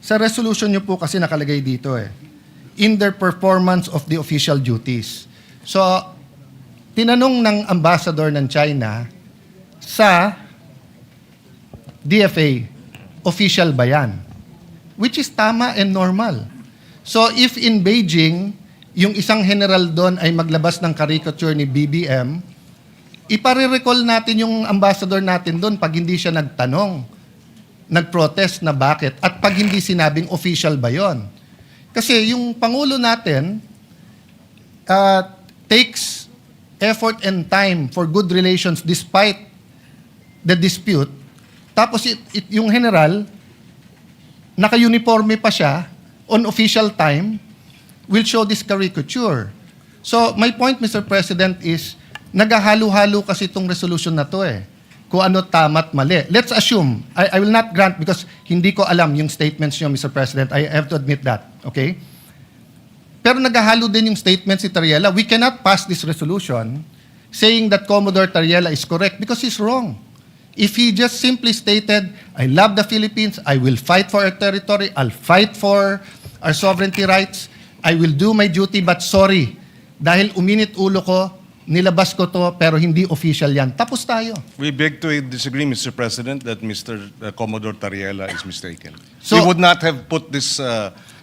Sa resolution nyo po kasi nakalagay dito in their performance of the official duties. So, tinanong ng ambassador ng China sa DFA, official ba yan? Which is tama and normal. So, if in Beijing, yung isang general doon ay maglabas ng caricature ni BBM, ipare-recall natin yung ambassador natin doon pag hindi siya nagtanong, nag-protest na bakit, at pag hindi sinabing official ba yon. Kasi yung Pangulo natin takes effort and time for good relations despite the dispute. Tapos yung general, naka-uniforme pa siya, on official time, will show this caricature. So, my point, Mr. President, is naghahalo-halo kasi itong resolution na to kung ano tama't mali. Let's assume, I will not grant because hindi ko alam yung statements nyo, Mr. President. I have to admit that, okay? Pero naghahalo din yung statement si Tariela. We cannot pass this resolution saying that Commodore Tariela is correct because he's wrong. If he just simply stated, I love the Philippines, I will fight for our territory, I'll fight for our sovereignty rights, I will do my duty, but sorry, dahil uminit ulo ko, nilabas ko to, pero hindi official yan. Tapos tayo. We beg to disagree, Mr. President, that Mr. Commodore Tariela is mistaken. So, we would not have put this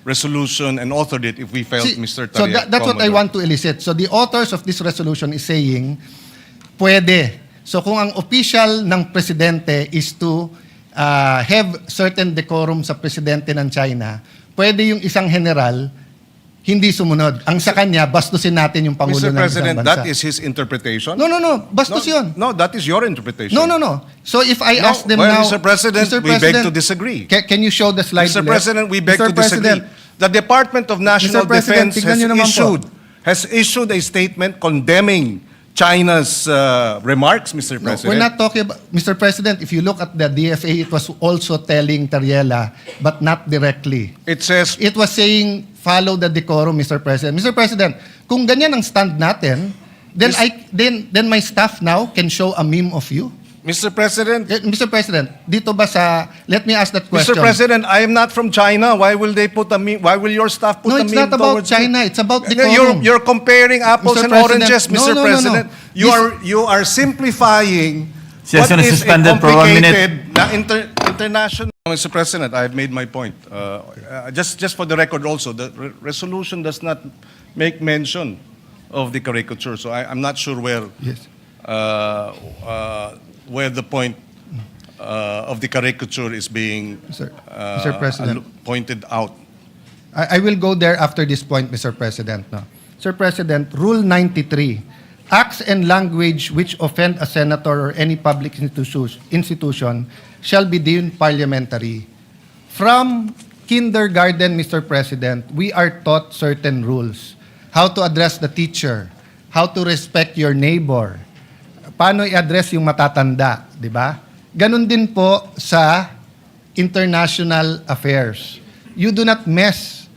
resolution and authored it if we felt Mr. Tariela. So that's what I want to elicit. So the authors of this resolution is saying, pwede. So kung ang official ng presidente is to have certain decorum sa presidente ng China, pwede yung isang general hindi sumunod. Ang sa kanya, bastusin natin yung Pangulo Mr. ng President, isang bansa. that is his interpretation? No. Bastos yun. No, that is your interpretation. No. So if I ask them well, now... Mr. President, we beg to disagree. Can you show the slide? Mr. ulit? President, we beg Mr. to disagree. President, The Department of National Mr. President, Defense tignan nyo naman po. has issued a statement condemning China's remarks, Mr. No, President. we're not talking about... Mr. President, if you look at the DFA, it was also telling Tariela, but not directly. It says, It was saying, follow the decorum, Mr. President. Mr. President, kung ganyan ang stand natin, then my staff now can show a meme of you. Mr. President, Mr. President, dito ba sa... Let me ask that question. Mr. President, I am not from China. Why will they put a meme? Why will your staff put No, a it's meme not about towards China. me? It's about decorum. You're comparing apples Mr. and President, oranges, Mr. no. President. You are simplifying what Session is is a suspended for 1 minute. complicated international. Mr. President, I have made my point. Just for the record also, the resolution does not make mention of the caricature. So I'm not sure where Yes. where the point of the caricature is being Mr. President. pointed out. I will go there after this point, Mr. President. No. Sir President, Rule 93, acts and language which offend a senator or any public institution shall be deemed parliamentary. From kindergarten, Mr. President, we are taught certain rules. How to address the teacher, how to respect your neighbor, paano i-address yung matatanda, di ba? Ganon din po sa international affairs. You do not mess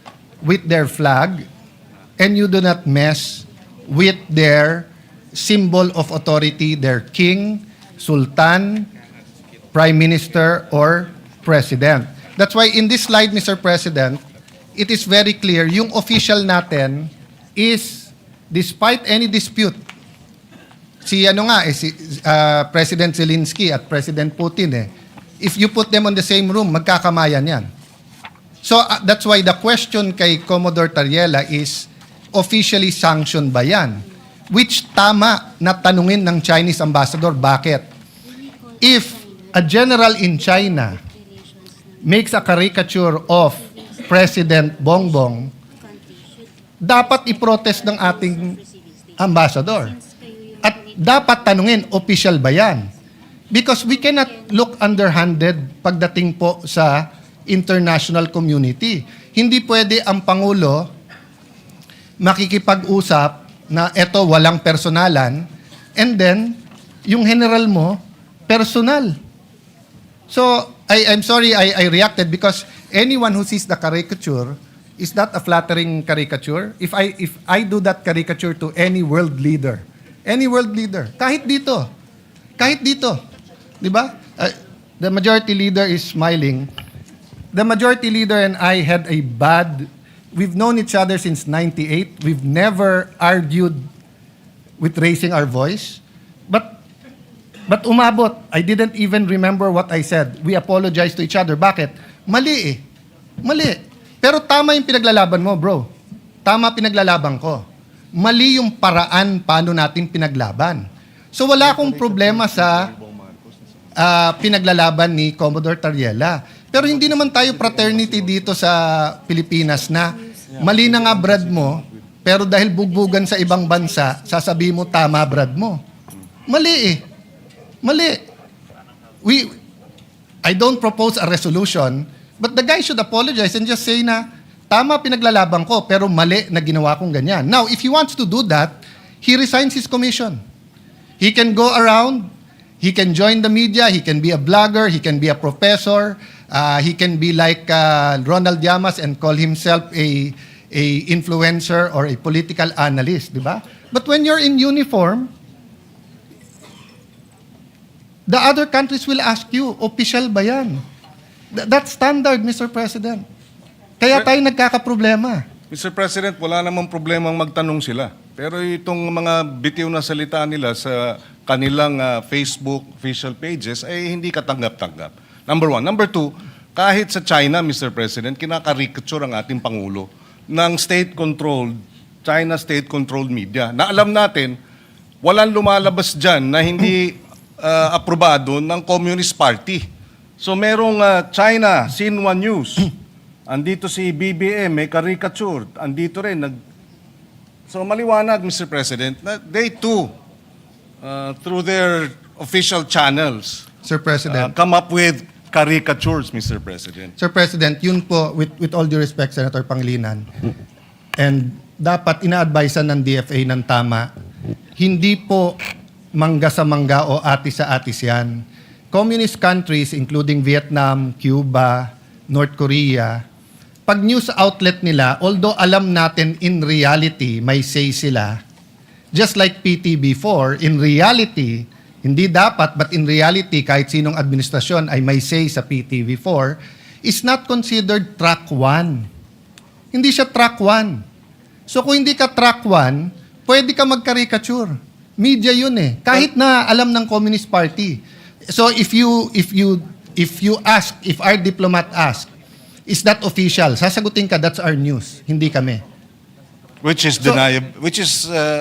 with their flag and you do not mess with their symbol of authority, their king, sultan, prime minister, or president. That's why in this slide, Mr. President, it is very clear, yung official natin is, despite any dispute, si President Zelensky at President Putin if you put them on the same room, magkakamayan yan. So that's why the question kay Commodore Tariela is, officially sanctioned ba yan? Which tama na tanungin ng Chinese ambassador, bakit? If a general in China makes a caricature of President Bongbong, dapat i-protest ng ating ambassador. At dapat tanungin, official ba yan? Because we cannot look underhanded pagdating po sa international community. Hindi pwede ang Pangulo makikipag-usap na eto walang personalan and then yung general mo, personal. So, I'm sorry I reacted because anyone who sees the caricature is not a flattering caricature. If I do that caricature to any world leader, kahit dito, di ba? The majority leader is smiling. the majority leader and I had a we've known each other since 98. We've never argued with raising our voice. But umabot. I didn't even remember what I said. We apologized to each other. Bakit? Mali eh. Mali. Pero tama yung pinaglalaban mo, bro. Tama pinaglalaban ko. Mali yung paraan paano natin pinaglaban. So wala akong problema sa pinaglalaban ni Commodore Tariela. Pero hindi naman tayo fraternity dito sa Pilipinas na mali na nga brad mo, pero dahil bugbugan sa ibang bansa, sasabihin mo tama brad mo. Mali eh. Mali. I don't propose a resolution, but the guy should apologize and just say na, tama pinaglalaban ko, pero mali na ginawa kong ganyan. Now, if he wants to do that, he resigns his commission. He can go around, he can join the media, he can be a blogger, he can be a professor, he can be like Ronald Llamas and call himself a influencer or a political analyst, di ba? But when you're in uniform, the other countries will ask you, official ba yan? That's standard, Mr. President. Kaya tayo nagkakaproblema. Mr. President, wala namang problemang magtanong sila. Pero itong mga bitiw na salita nila sa kanilang Facebook official pages ay hindi katanggap-tanggap. Number one. Number two, kahit sa China, Mr. President, kinakarikature ang ating Pangulo ng state-controlled, China state-controlled media. Na alam natin, walang lumalabas dyan na hindi aprobado ng Communist Party. So merong China, Xinhua News. Andito si BBM, may caricature. Andito rin. So maliwanag, Mr. President, na they too, through their official channels, Sir President. come up with caricatures, Mr. President. Sir President, yun po, with all due respect, Senator Pangilinan, and dapat ina-advisean ng DFA ng tama, hindi po mangga sa mangga o atis sa atis yan. Communist countries, including Vietnam, Cuba, North Korea, pag news outlet nila, although alam natin in reality, may say sila, just like PTB4, in reality, hindi dapat, but in reality, kahit sinong administrasyon ay may say sa PTV4, is not considered track 1. Hindi siya track 1. So kung hindi ka track 1, pwede ka mag-caricature. Media yun eh. Kahit na alam ng Communist Party. So if our diplomat ask, is that official? Sasagutin ka, that's our news. Hindi kami. Which is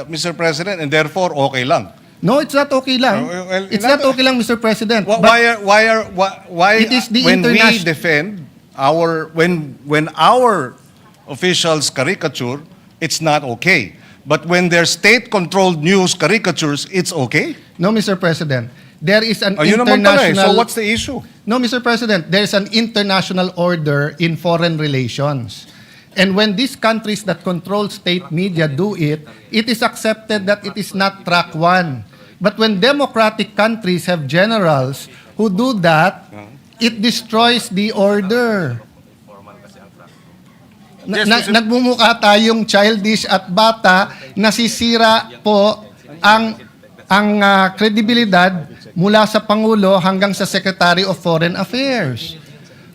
Mr. President, and therefore okay lang. No, it's not okay lang. Well, It's not okay lang, Mr. President. Why It is the when we international- defend when our officials caricature, it's not okay. But when their state-controlled news caricatures, it's okay? No, Mr. President. There is an Ayun naman pala eh. international... So what's the issue? No, Mr. President, there's an international order in foreign relations. And when these countries that control state media do it, it is accepted that it is not track 1. But when democratic countries have generals who do that, it destroys the order. Yes, Mr. Nagmumukha tayong childish at bata, nasisira po ang kredibilidad mula sa Pangulo hanggang sa Secretary of Foreign Affairs.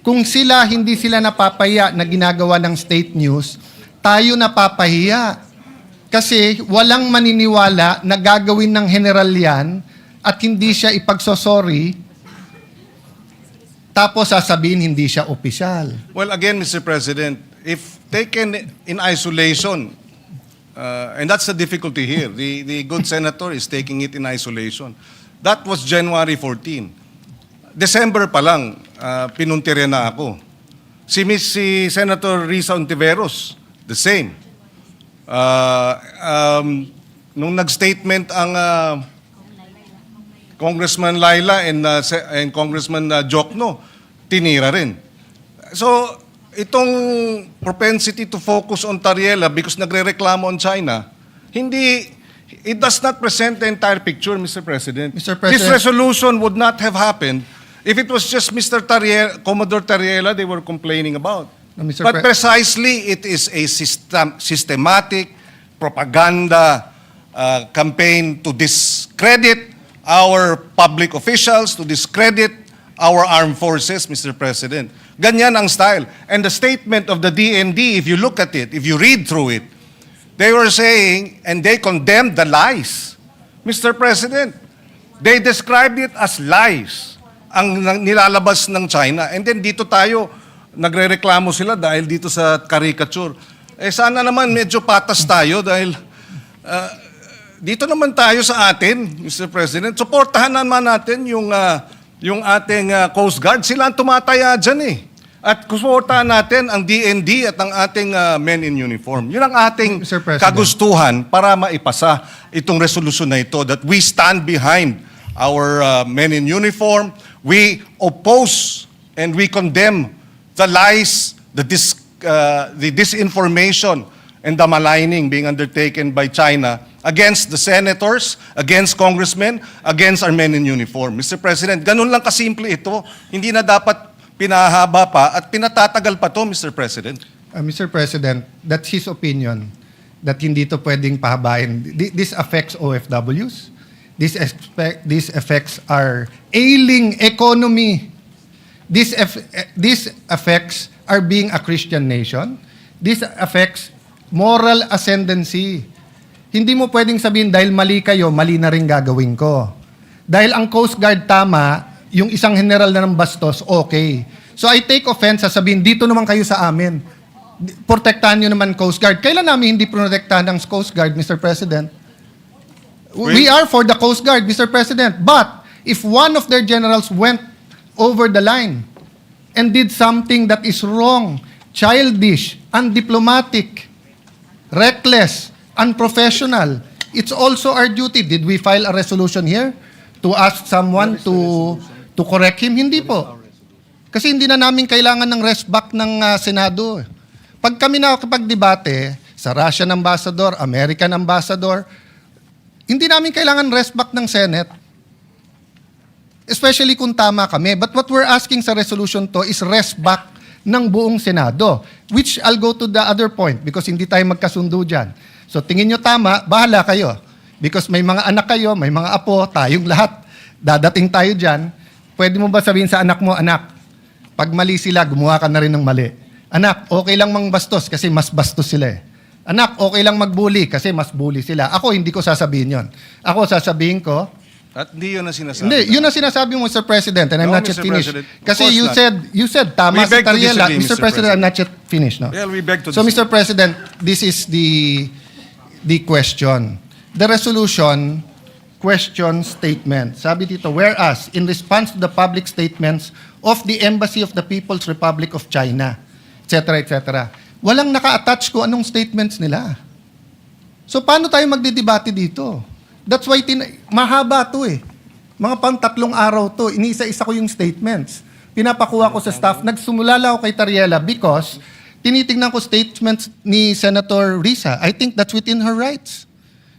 Kung hindi sila napapahiya na ginagawa ng state news, tayo napapahiya. Kasi walang maniniwala na gagawin ng general yan at hindi siya ipagsosorry, tapos sasabihin hindi siya opisyal. Well, again, Mr. President, if taken in isolation, and that's the difficulty here, the good senator is taking it in isolation. That was January 14. December pa lang, pinuntirya na ako. Si Senator Risa Ontiveros, the same. Nung nag-statement ang Congressman Laila and Congressman Jokno, tinira rin. So, itong propensity to focus on Tariela because nagre-reklamo on China, it does not present the entire picture, Mr. President. Mr. President. This resolution would not have happened if it was just Commodore Tariela they were complaining about. No, Mr. But precisely, it is a systematic propaganda campaign to discredit our public officials, to discredit our armed forces, Mr. President. Ganyan ang style. And the statement of the DND, if you look at it, if you read through it, they were saying, and they condemned the lies. Mr. President, they described it as lies ang nilalabas ng China. And then dito tayo, nagrereklamo sila dahil dito sa caricature. Sana naman medyo patas tayo dahil dito naman tayo sa atin, Mr. President. Suportahan naman natin yung ating Coast Guard. Sila ang tumataya dyan eh. At suportahan natin ang DND at ang ating men in uniform. Yun ang ating Mr. President. kagustuhan para maipasa itong resolusyon na ito that we stand behind our men in uniform. We oppose and we condemn the lies, the disinformation, and the maligning being undertaken by China against the senators, against congressmen, against our men in uniform. Mr. President, ganun lang kasimple ito. Hindi na dapat pinahaba pa at pinatatagal pa to, Mr. President. Mr. President, that's his opinion that hindi to pwedeng pahabain. This affects OFWs. This affects our ailing economy. This affects our being a Christian nation. This affects moral ascendancy. Hindi mo pwedeng sabihin dahil mali kayo, mali na rin gagawin ko. Dahil ang Coast Guard tama, yung isang general na ng bastos, okay. So I take offense sa sabihin, dito naman kayo sa amin. Protektahan nyo naman Coast Guard. Kailan namin hindi protektahan ng Coast Guard, Mr. President? We are for the Coast Guard, Mr. President. But if one of their generals went over the line and did something that is wrong, childish, undiplomatic, reckless, unprofessional, it's also our duty. Did we file a resolution here to ask someone to correct him? Hindi po. Kasi hindi na namin kailangan ng rest back ng Senado. Pag kami nakakapag-debate sa Russian ambassador, American ambassador, hindi namin kailangan rest back ng Senate. Especially kung tama kami. But what we're asking sa resolution to is rest back ng buong Senado. Which I'll go to the other point because hindi tayo magkasundo dyan. So tingin nyo tama, bahala kayo. Because may mga anak kayo, may mga apo, tayong lahat. Dadating tayo dyan. Pwede mo ba sabihin sa anak mo, anak, pag mali sila, gumawa ka na rin ng mali. Anak, okay lang mang bastos kasi mas bastos sila eh. Anak, okay lang magbully kasi mas bully sila. Ako, hindi ko sasabihin yon. Ako, sasabihin ko, At hindi yun ang sinasabi. hindi, yun ang sinasabi mo, Mr. President, and I'm No, not yet Mr. finished. President. Of Kasi course you said, tama We si beg to Tariela. disagree, Mr. Mr. President, I'm not yet finished. No? Well, we beg to So, disagree. Mr. President, this is the question. The resolution question statement. Sabi dito, whereas, in response to the public statements of the Embassy of the People's Republic of China, etc., etc., walang naka-attach ko anong statements nila. So, paano tayo magdidebate dito? That's why mahaba to eh. Mga pang 3 araw to, iniisa-isa ko yung statements. Pinapakuha ko sa staff. Nagsumulala ako kay Tariela because tinitingnan ko statements ni Senator Risa. I think that's within her rights.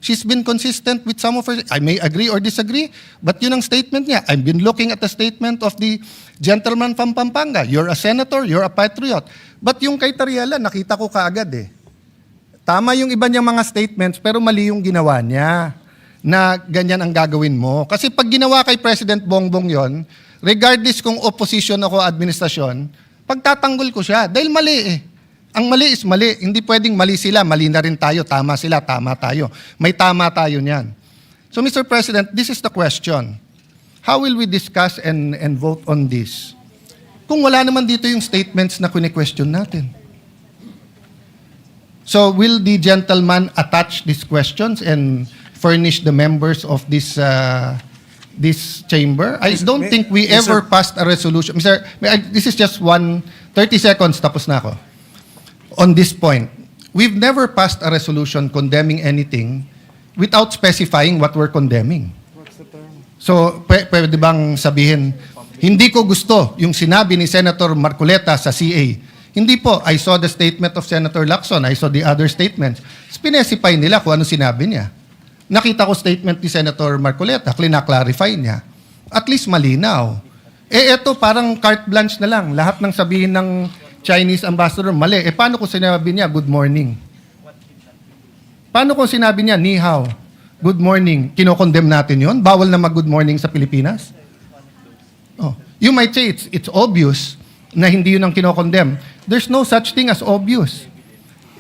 She's been consistent with some of her, I may agree or disagree, but yun ang statement niya. I've been looking at the statement of the gentleman from Pampanga. You're a senator, you're a patriot. But yung kay Tariela, nakita ko kaagad eh. Tama yung iba niyang mga statements, pero mali yung ginawa niya na ganyan ang gagawin mo. Kasi pag ginawa kay President Bongbong yon, regardless kung opposition ako administrasyon, pagtatanggol ko siya. Dahil mali eh. Ang mali is mali. Hindi pwedeng mali sila, mali na rin tayo. Tama sila, tama tayo. May tama tayo niyan. So Mr. President, this is the question. How will we discuss and vote on this? Kung wala naman dito yung statements na kine-question natin. So will the gentleman attach these questions and furnish the members of this chamber? I don't think we ever passed a resolution. This is just 30 seconds, tapos na ako. On this point, we've never passed a resolution condemning anything without specifying what we're condemning. So, pwede bang sabihin, hindi ko gusto yung sinabi ni Senator Marcoleta sa CA. Hindi po. I saw the statement of Senator Lacson. I saw the other statements. Specify nila kung ano sinabi niya. Nakita ko statement ni Senator Marcoleta. Clarify niya. At least malinaw. Eto parang carte blanche na lang. Lahat ng sabihin ng Chinese ambassador, mali. Paano kung sinabi niya, good morning? Paano kung sinabi niya, ni hao? Good morning. Kinokondemn natin yon? Bawal na mag-good morning sa Pilipinas? Oh. You might say it's obvious, na hindi yun ang kinokondem. There's no such thing as obvious.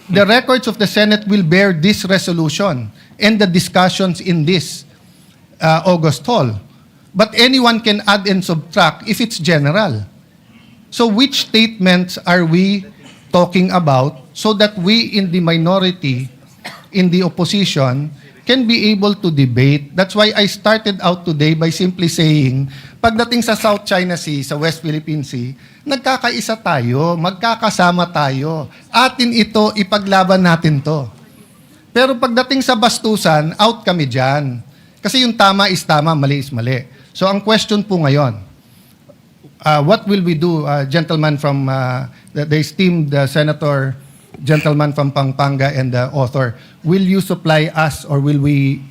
The records of the Senate will bear this resolution and the discussions in this August hall. But anyone can add and subtract if it's general. So which statements are we talking about so that we in the minority, in the opposition, can be able to debate? That's why I started out today by simply saying, pagdating sa South China Sea, sa West Philippine Sea, nagkakaisa tayo, magkakasama tayo. Atin ito, ipaglaban natin to. Pero pagdating sa bastusan, out kami dyan. Kasi yung tama is tama, mali is mali. So ang question po ngayon, what will we do, gentleman from the esteemed senator, gentleman from Pampanga and the author, will you supply us or will we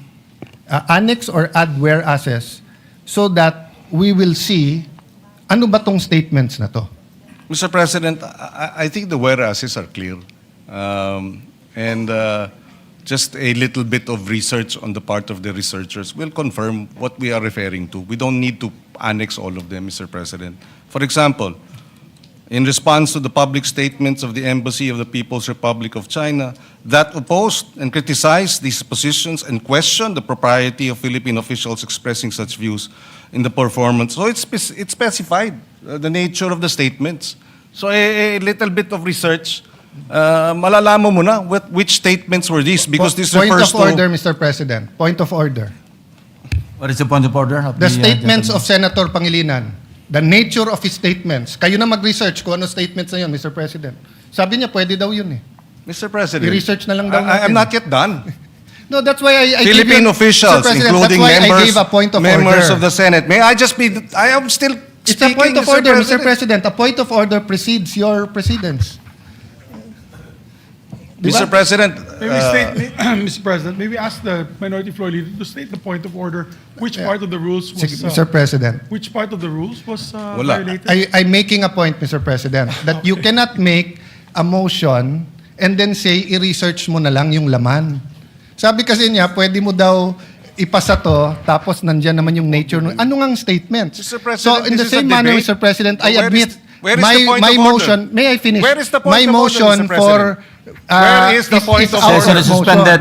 annex or add whereases so that we will see ano ba tong statements na to? Mr. President, I think the whereases are clear. And just a little bit of research on the part of the researchers will confirm what we are referring to. We don't need to annex all of them, Mr. President. For example, in response to the public statements of the Embassy of the People's Republic of China that opposed and criticized these positions and questioned the propriety of Philippine officials expressing such views in the performance. So it's specified, the nature of the statements. So a little bit of research, malalaman mo na which statements were these because this Point refers of order, Mr. President. Point of order. What is the point of order? Of The statements gentleman? of Senator Pangilinan, the nature of his statements. Kayo na mag-research kung ano statements na yun, Mr. President. Sabi niya, pwede daw yun eh. Mr. President, I-research na lang daw I'm natin. not yet done. No, that's why I Philippine gave you, officials, Mr. President, including that's why I members, gave a point of members order. of the Senate. May I just be? I am still It's a speaking, point of order, Mr. President. President. A point of order precedes your precedence. Mr. President, Maybe Mr. President, maybe ask the minority floor leader to state the point of order. Which part of the rules was Sige, Mr. President. which part of the rules was Wala. violated? I'm making a point, Mr. President, that you cannot make a motion and then say, i-research mo na lang yung laman. Sabi kasi niya, pwede mo daw ipasa to, tapos nandyan naman yung nature. Ano ngang statements? Mr. President, So in the this is a same manner, debate. Mr. President, I Where admit, is the point my of order? motion, may I finish? Where is the point my of order, motion Mr. President? for Where is the point of our Session is motion. suspended.